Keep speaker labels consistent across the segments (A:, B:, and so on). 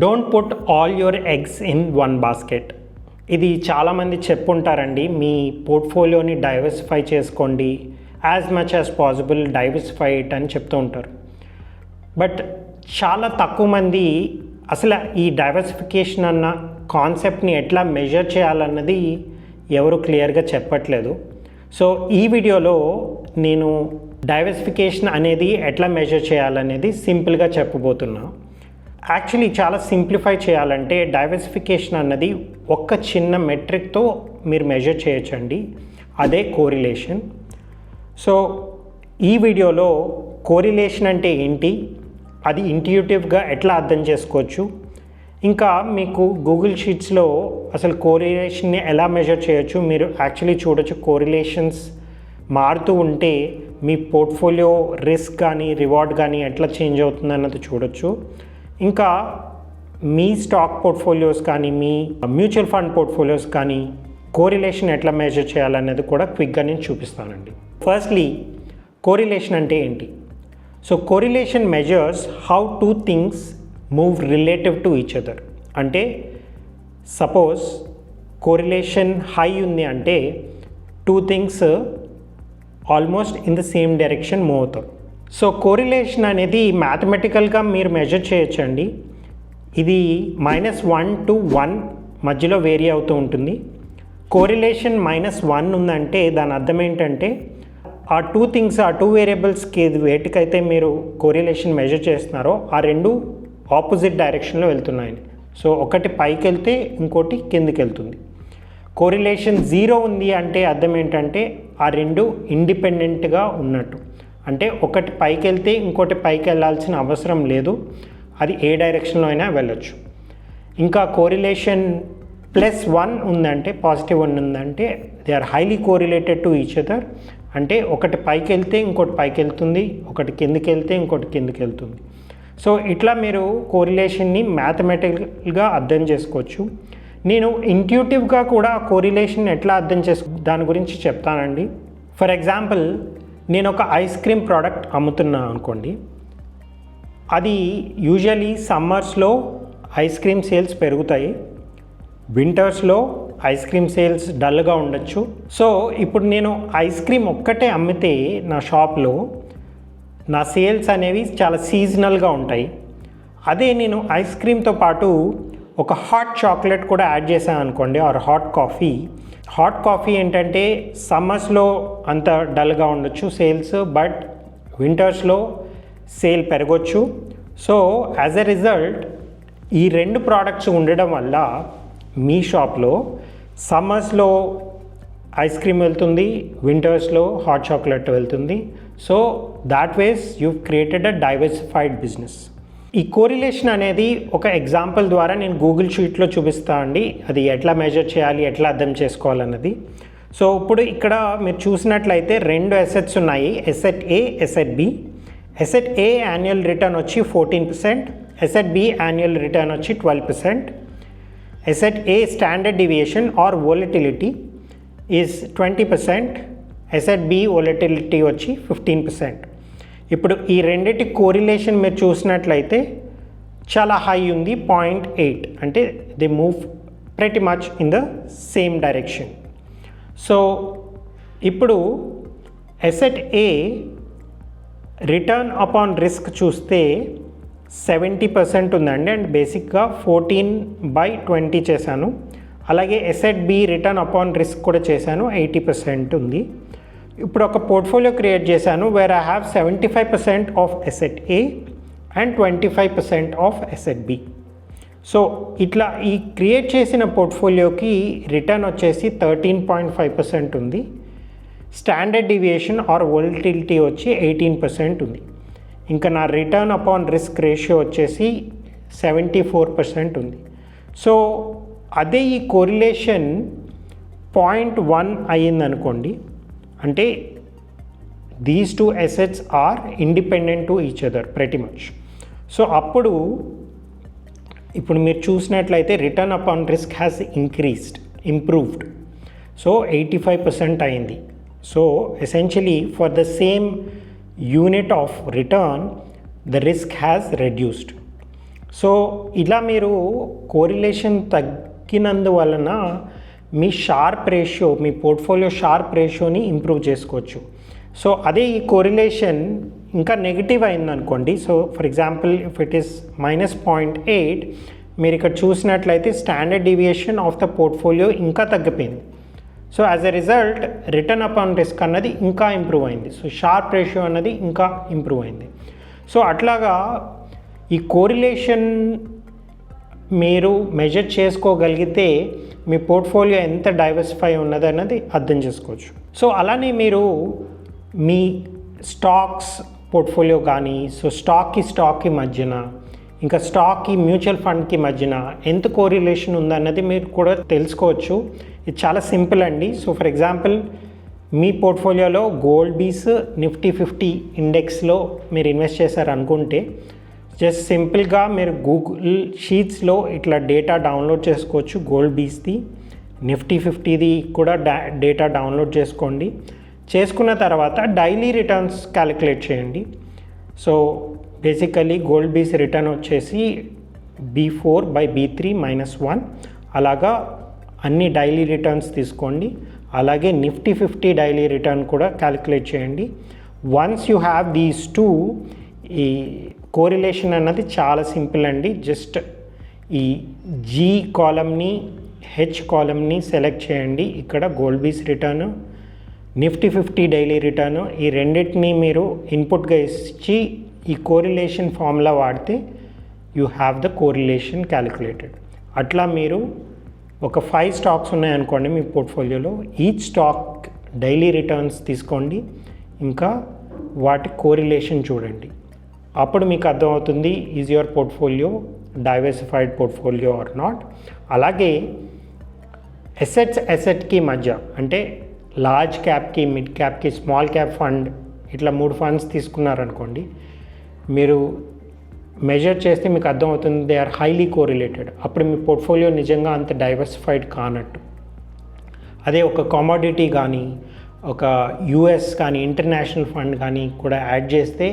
A: Don't put all your eggs in one basket. ఇది చాలామంది చెప్పుంటారండి, మీ పోర్ట్ఫోలియోని diversify చేసుకోండి, as much as possible diversify it అని చెప్తూ ఉంటారు. బట్ చాలా తక్కువ మంది అసలు ఈ డైవర్సిఫికేషన్ అన్న కాన్సెప్ట్ని ఎట్లా మెజర్ చేయాలన్నది ఎవరు క్లియర్గా చెప్పట్లేదు. సో ఈ వీడియోలో నేను డైవర్సిఫికేషన్ అనేది ఎట్లా మెజర్ చేయాలనేది సింపుల్గా చెప్పబోతున్నా. యాక్చువల్లీ చాలా సింప్లిఫై చేయాలంటే డైవర్సిఫికేషన్ అన్నది ఒక్క చిన్న మెట్రిక్తో మీరు మెజర్ చేయొచ్చండి, అదే కోరిలేషన్. సో ఈ వీడియోలో కోరిలేషన్ అంటే ఏంటి, అది ఇంట్యూటివ్గా ఎట్లా అర్థం చేసుకోవచ్చు, ఇంకా మీకు గూగుల్ షీట్స్లో అసలు కోరిలేషన్ని ఎలా మెజర్ చేయొచ్చు, మీరు యాక్చువల్లీ చూడొచ్చు కోరిలేషన్స్ మారుతూ ఉంటే మీ పోర్ట్ఫోలియో రిస్క్ కానీ రివార్డ్ కానీ ఎట్లా చేంజ్ అవుతుంది అన్నది చూడొచ్చు. ఇంకా మీ స్టాక్ పోర్ట్ఫోలియోస్ కానీ మీ మ్యూచువల్ ఫండ్ పోర్ట్ఫోలియోస్ కానీ కోరిలేషన్ ఎట్లా మెజర్ చేయాలనేది కూడా క్విక్గా నేను చూపిస్తానండి. ఫస్ట్లీ కోరిలేషన్ అంటే ఏంటి? So correlation measures how two things move relative to each other. అంటే సపోజ్ కోరిలేషన్ హై ఉంది అంటే two things almost in the same direction move అవుతారు. సో కోరిలేషన్ అనేది మ్యాథమెటికల్గా మీరు మెజర్ చేయొచ్చండి. ఇది -1 to 1 మధ్యలో వేరీ అవుతూ ఉంటుంది. కోరిలేషన్ -1 ఉందంటే దాని అర్థం ఏంటంటే ఆ టూ థింగ్స్, ఆ టూ వేరియబుల్స్కి వేటికైతే మీరు కోరిలేషన్ మెజర్ చేస్తున్నారో ఆ రెండు ఆపోజిట్ డైరెక్షన్లో వెళ్తున్నాయని. సో ఒకటి పైకి వెళ్తే ఇంకోటి కిందికి వెళ్తుంది. కోరిలేషన్ 0 ఉంది అంటే అర్థం ఏంటంటే ఆ రెండు ఇండిపెండెంట్గా ఉన్నట్టు. అంటే ఒకటి పైకి వెళ్తే ఇంకోటి పైకి వెళ్ళాల్సిన అవసరం లేదు, అది ఏ డైరెక్షన్లో అయినా వెళ్ళొచ్చు. ఇంకా కోరిలేషన్ +1 ఉందంటే, +1 ఉందంటే they are highly correlated to each other. అంటే ఒకటి పైకి వెళ్తే ఇంకోటి పైకి వెళ్తుంది, ఒకటి కిందికి వెళ్తే ఇంకోటి కిందికి వెళ్తుంది. సో ఇట్లా మీరు కోరిలేషన్ని మ్యాథమెటికల్గా అర్థం చేసుకోవచ్చు. నేను ఇంట్యూటివ్గా కూడా కోరిలేషన్ ఎట్లా అర్థం దాని గురించి చెప్తానండి. ఫర్ ఎగ్జాంపుల్, నేను ఒక ఐస్ క్రీమ్ ప్రోడక్ట్ అమ్ముతున్నా అనుకోండి. అది యూజువలీ సమ్మర్స్లో ఐస్ క్రీమ్ సేల్స్ పెరుగుతాయి, వింటర్స్లో ఐస్ క్రీమ్ సేల్స్ డల్గా ఉండొచ్చు. సో ఇప్పుడు నేను ఐస్ క్రీమ్ ఒక్కటే అమ్మితే నా షాప్లో నా సేల్స్ అనేవి చాలా సీజనల్గా ఉంటాయి. అదే నేను ఐస్ క్రీమ్తో పాటు ఒక హాట్ చాక్లెట్ కూడా యాడ్ చేశాను అనుకోండి, ఆర్ హాట్ కాఫీ ఏంటంటే సమ్మర్స్లో అంత డల్గా ఉండొచ్చు సేల్స్, బట్ వింటర్స్లో సేల్ పెరగొచ్చు. సో యాజ్ ఎ రిజల్ట్ ఈ రెండు ప్రోడక్ట్స్ ఉండడం వల్ల మీ షాప్లో సమ్మర్స్లో ఐస్ క్రీమ్ వెళ్తుంది, వింటర్స్లో హాట్ చాక్లెట్ వెళ్తుంది. So that ways you created a diversified business. ఈ కోరిలేషన్ అనేది ఒక ఎగ్జాంపుల్ ద్వారా నేను గూగుల్ షీట్లో చూపిస్తా అండి, అది ఎట్లా మెజర్ చేయాలి, ఎట్లా అర్థం చేసుకోవాలన్నది. సో ఇప్పుడు ఇక్కడ మీరు చూసినట్లయితే రెండు అసెట్స్ ఉన్నాయి, asset A, asset B. Asset A annual return వచ్చి 14%, అసెట్ బి యాన్యువల్ రిటర్న్ వచ్చి 12%. Asset A standard deviation or volatility is 20%, asset B volatility వచ్చి 15%. ఇప్పుడు ఈ రెండిటి కోరిలేషన్ మీరు చూసినట్లయితే చాలా హై ఉంది, 0.8, అంటే they move pretty much in the same direction. So ఇప్పుడు asset A return upon risk చూస్తే 70% ఉందండి, అండ్ బేసిక్గా 14/20 చేశాను. అలాగే asset B return upon risk కూడా చేశాను, 80% ఉంది. ఇప్పుడు ఒక పోర్ట్ఫోలియో క్రియేట్ చేశాను where I have 75% of asset A and 25% of asset B. So ఇట్లా ఈ క్రియేట్ చేసిన పోర్ట్ఫోలియోకి రిటర్న్ వచ్చేసి 13.5% ఉంది, స్టాండర్డ్ డివియేషన్ ఆర్ వోలటిలిటీ వచ్చి 18% ఉంది. ఇంకా నా రిటర్న్ అపాన్ రిస్క్ రేషియో వచ్చేసి 74% ఉంది. సో అదే ఈ కోరిలేషన్ 0.1 అయ్యిందనుకోండి, అంటే these two assets are independent to each other pretty much. So అప్పుడు ఇప్పుడు మీరు చూసినట్లయితే return upon risk has improved. So 85% అయింది. So essentially for the same unit of return the risk has reduced. So ఇలా మీరు correlation తగ్గినందువలన మీ Sharpe ratio, మీ పోర్ట్ఫోలియో షార్ప్ రేషియోని ఇంప్రూవ్ చేసుకోవచ్చు. సో అదే ఈ కోరిలేషన్ ఇంకా నెగిటివ్ అయిందనుకోండి, so for example if it is -0.8, మీరు ఇక్కడ చూసినట్లయితే standard deviation of the portfolio ఇంకా తగ్గిపోయింది. So as a result return upon risk అన్నది ఇంకా ఇంప్రూవ్ అయింది. సో షార్ప్ రేషియో అన్నది ఇంకా ఇంప్రూవ్ అయింది. సో అట్లాగా ఈ కోరిలేషన్ మీరు మెజర్ చేసుకోగలిగితే మీ పోర్ట్ఫోలియో ఎంత డైవర్సిఫై ఉన్నది అన్నది అర్థం చేసుకోవచ్చు. సో అలానే మీరు మీ స్టాక్స్ పోర్ట్ఫోలియో కానీ, సో స్టాక్కి మధ్యన, ఇంకా స్టాక్కి మ్యూచువల్ ఫండ్కి మధ్యన ఎంత కోరిలేషన్ ఉందన్నది మీరు కూడా తెలుసుకోవచ్చు. ఇది చాలా సింపుల్ అండి. సో ఫర్ ఎగ్జాంపుల్ మీ పోర్ట్ఫోలియోలో గోల్డ్ బీస్ నిఫ్టీ 50 ఇండెక్స్లో మీరు ఇన్వెస్ట్ చేశారనుకుంటే, జస్ట్ సింపుల్గా మీరు గూగుల్ షీట్స్లో ఇట్లా డేటా డౌన్లోడ్ చేసుకోవచ్చు. గోల్డ్ బీస్ది, నిఫ్టీ 50ది కూడా డేటా డౌన్లోడ్ చేసుకోండి. చేసుకున్న తర్వాత డైలీ రిటర్న్స్ క్యాలిక్యులేట్ చేయండి. So basically gold bees return వచ్చేసి B4/B3 -1, అలాగా అన్ని డైలీ రిటర్న్స్ తీసుకోండి. అలాగే నిఫ్టీ 50 డైలీ రిటర్న్ కూడా క్యాలిక్యులేట్ చేయండి. Once you have these two, ఈ కోరిలేషన్ అన్నది చాలా సింపుల్ అండి. జస్ట్ ఈ G కాలమ్ని, H కాలమ్ని సెలెక్ట్ చేయండి. ఇక్కడ gold bees return, Nifty 50 daily return, ఈ రెండింటిని మీరు ఇన్పుట్గా ఇచ్చి ఈ కోరిలేషన్ ఫార్ములా వాడితే you have the correlation calculated. అట్లా మీరు ఒక 5 స్టాక్స్ ఉన్నాయనుకోండి మీ పోర్ట్ఫోలియోలో, ఈచ్ స్టాక్ డైలీ రిటర్న్స్ తీసుకోండి, ఇంకా వాటి కోరిలేషన్ చూడండి. అప్పుడు మీకు అర్థమవుతుంది is your portfolio diversified portfolio or not. అలాగే ఎసెట్కి మధ్య, అంటే లార్జ్ క్యాప్కి, మిడ్ క్యాప్కి, స్మాల్ క్యాప్ ఫండ్, ఇట్లా 3 ఫండ్స్ తీసుకున్నారనుకోండి, మీరు మెజర్ చేస్తే మీకు అర్థమవుతుంది దే ఆర్ హైలీ కోరిలేటెడ్. అప్పుడు మీ పోర్ట్ఫోలియో నిజంగా అంత డైవర్సిఫైడ్ కానట్టు. అదే ఒక కమోడిటీ కానీ, ఒక యూఎస్ కానీ, ఇంటర్నేషనల్ ఫండ్ కానీ కూడా యాడ్ చేస్తే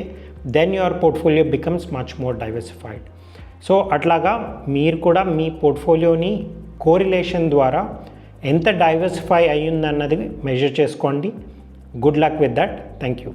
A: then your portfolio becomes much more diversified. So అట్లాగా మీరు కూడా మీ పోర్ట్ఫోలియోని కోరిలేషన్ ద్వారా ఎంత డైవర్సిఫై అయ్యిందన్నది మెజర్ చేసుకోండి. Good luck with that. Thank you.